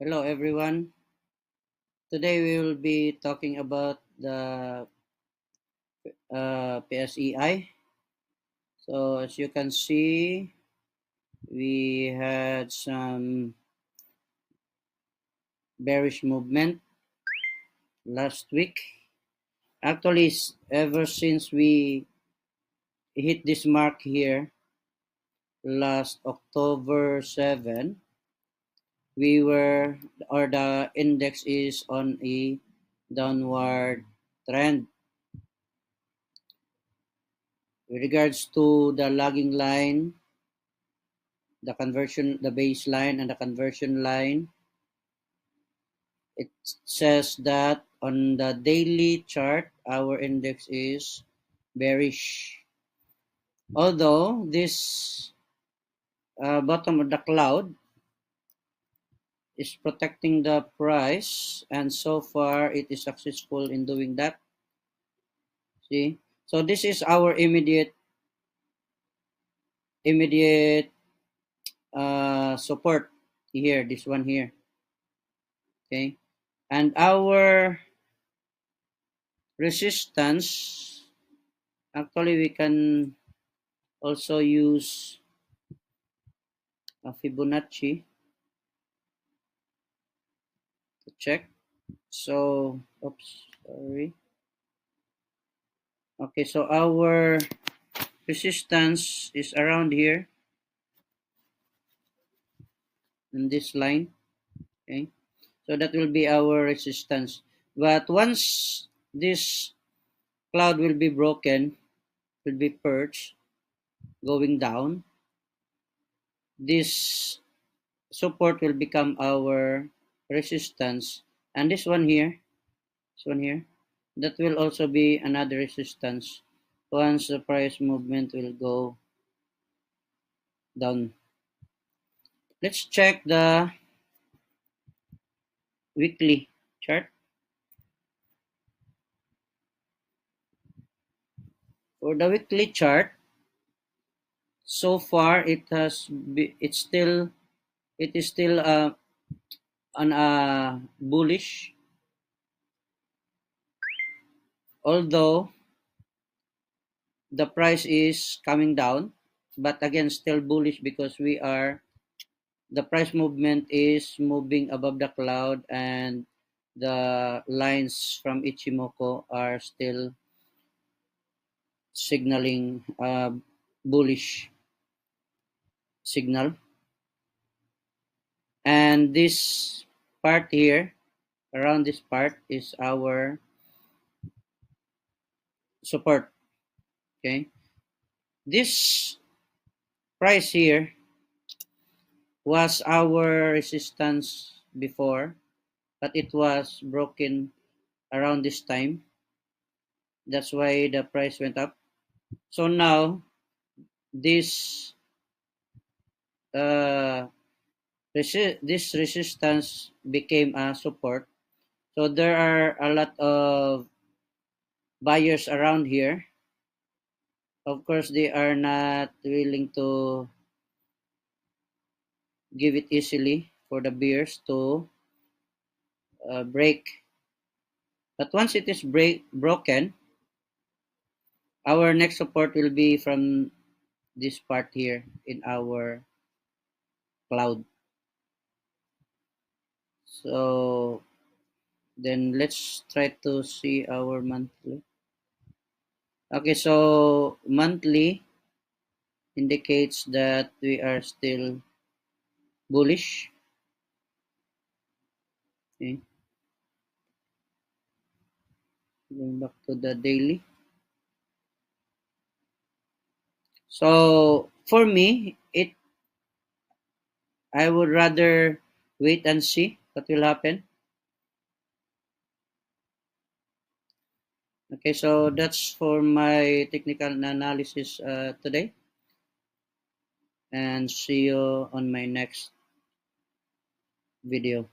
Hello everyone. Today we will be talking about the PSEi. So as you can see, we had some bearish movement last week. Actually, ever since we hit this mark here last October 7, the index is on a downward trend. With regards to the lagging line, the baseline and the conversion line, it says that on the daily chart, our index is bearish. Although this bottom of the cloud is protecting the price, and so far it is successful in doing that. See, so this is our immediate support here. This one here, okay, and our resistance. Actually, we can also use Fibonacci to check. So, oops, sorry. Okay, so our resistance is around here in this line. Okay, so that will be our resistance. But once this cloud will be broken, will be purged, going down, this support will become our resistance, and this one here, that will also be another resistance once the price movement will go down. Let's check the weekly chart. For the weekly chart, so far it is still on a bullish, although the price is coming down, but again still bullish because the price movement is moving above the cloud, and the lines from Ichimoku are still signaling bullish signal. And this part here, around this part, is our support. Okay, this price here was our resistance before, but it was broken around this time. That's why the price went up. So now this uh, this resistance became a support. So there are a lot of buyers around here. Of course, they are not willing to give it easily for the bears to break. But once it is broken, our next support will be from this part here in our cloud. So then let's try to see our monthly. Okay, so monthly indicates that we are still bullish. Okay, going back to the daily. So for me, I would rather wait and see what will happen. Okay, so that's for my technical analysis today, and see you on my next video.